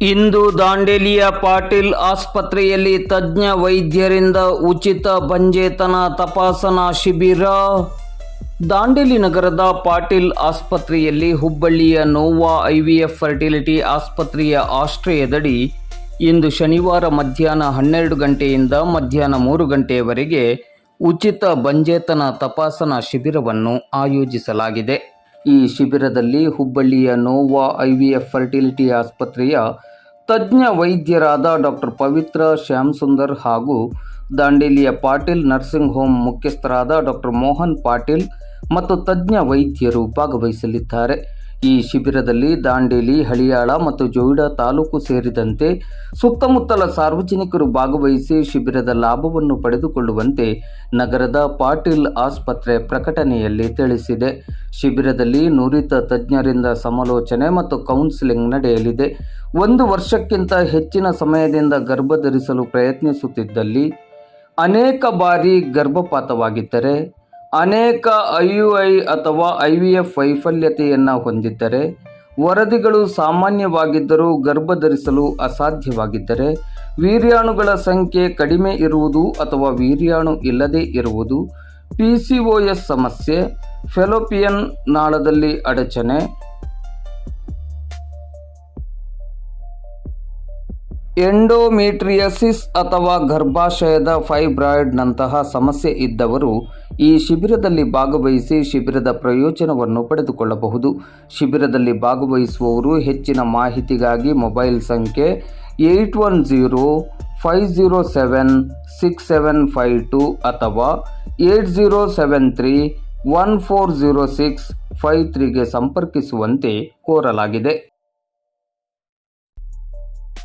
ಇಂದು ದಾಂಡೇಲಿಯ ಪಾಟೀಲ್ ಆಸ್ಪತ್ರೆಯಲ್ಲಿ ತಜ್ಞ ವೈದ್ಯರಿಂದ ಉಚಿತ ಬಂಜೇತನ ತಪಾಸಣಾ ಶಿಬಿರ. ದಾಂಡೇಲಿ ನಗರದ ಪಾಟೀಲ್ ಆಸ್ಪತ್ರೆಯಲ್ಲಿ ಹುಬ್ಬಳ್ಳಿಯ ನೋವಾ ಐವಿಎಫ್ ಫರ್ಟಿಲಿಟಿ ಆಸ್ಪತ್ರೆಯ ಆಶ್ರಯದಡಿ ಇಂದು ಶನಿವಾರ ಮಧ್ಯಾಹ್ನ 12 ಗಂಟೆಯಿಂದ ಮಧ್ಯಾಹ್ನ 3 ಗಂಟೆಯವರೆಗೆ ಉಚಿತ ಬಂಜೇತನ ತಪಾಸಣಾ ಶಿಬಿರವನ್ನು ಆಯೋಜಿಸಲಾಗಿದೆ. ಈ ಶಿಬಿರದಲ್ಲಿ ಹುಬ್ಬಳ್ಳಿಯ ನೋವಾ ಐವಿಎಫ್ ಫರ್ಟಿಲಿಟಿ ಆಸ್ಪತ್ರೆಯ ತಜ್ಞ ವೈದ್ಯರಾದ ಡಾಕ್ಟರ್ ಪವಿತ್ರ ಶ್ಯಾಮಸುಂದರ್ ಹಾಗೂ ದಾಂಡೇಲಿಯ ಪಾಟೀಲ್ ನರ್ಸಿಂಗ್ ಹೋಮ್ ಮುಖ್ಯಸ್ಥರಾದ ಡಾಕ್ಟರ್ ಮೋಹನ್ ಪಾಟೀಲ್ ಮತ್ತು ತಜ್ಞ ವೈದ್ಯರು ಭಾಗವಹಿಸಲಿದ್ದಾರೆ. ಈ ಶಿಬಿರದಲ್ಲಿ ದಾಂಡೇಲಿ, ಹಳಿಯಾಳ ಮತ್ತು ಜೋಯಿಡಾ ತಾಲೂಕು ಸೇರಿದಂತೆ ಸುತ್ತಮುತ್ತಲ ಸಾರ್ವಜನಿಕರು ಭಾಗವಹಿಸಿ ಶಿಬಿರದ ಲಾಭವನ್ನು ಪಡೆದುಕೊಳ್ಳುವಂತೆ ನಗರದ ಪಾಟೀಲ್ ಆಸ್ಪತ್ರೆ ಪ್ರಕಟಣೆಯಲ್ಲಿ ತಿಳಿಸಿದೆ. ಶಿಬಿರದಲ್ಲಿ ನುರಿತ ತಜ್ಞರಿಂದ ಸಮಾಲೋಚನೆ ಮತ್ತು ಕೌನ್ಸಿಲಿಂಗ್ ನಡೆಯಲಿದೆ. 1 ವರ್ಷಕ್ಕಿಂತ ಹೆಚ್ಚಿನ ಸಮಯದಿಂದ ಗರ್ಭಧರಿಸಲು ಪ್ರಯತ್ನಿಸುತ್ತಿದ್ದಲ್ಲಿ, ಅನೇಕ ಬಾರಿ ಗರ್ಭಪಾತವಾಗಿದ್ದರೆ, ಅನೇಕ IUI ಅಥವಾ IVF ವೈಫಲ್ಯತೆಯನ್ನು ಹೊಂದಿದ್ದರೆ, ವರದಿಗಳು ಸಾಮಾನ್ಯವಾಗಿದ್ದರೂ ಗರ್ಭಧರಿಸಲು ಅಸಾಧ್ಯವಾಗಿದ್ದರೆ, ವೀರ್ಯಾಣುಗಳ ಸಂಖ್ಯೆ ಕಡಿಮೆ ಇರುವುದು ಅಥವಾ ವೀರ್ಯಾಣು ಇಲ್ಲದೇ ಇರುವುದು, PCOS ಸಮಸ್ಯೆ, ಫೆಲೋಪಿಯನ್ ನಾಳದಲ್ಲಿ ಅಡಚಣೆ, ಎಂಡೋಮೆಟ್ರಿಯಸಿಸ್ ಅಥವಾ ಗರ್ಭಾಶಯದ ಫೈಬ್ರಾಯ್ಡ್ನಂತಹ ಸಮಸ್ಯೆ ಇದ್ದವರು ಈ ಶಿಬಿರದಲ್ಲಿ ಭಾಗವಹಿಸಿ ಶಿಬಿರದ ಪ್ರಯೋಜನವನ್ನು ಪಡೆದುಕೊಳ್ಳಬಹುದು. ಶಿಬಿರದಲ್ಲಿ ಭಾಗವಹಿಸುವವರು ಹೆಚ್ಚಿನ ಮಾಹಿತಿಗಾಗಿ ಮೊಬೈಲ್ ಸಂಖ್ಯೆ 8105076752 ಅಥವಾ 8073140653ಗೆ ಸಂಪರ್ಕಿಸುವಂತೆ ಕೋರಲಾಗಿದೆ.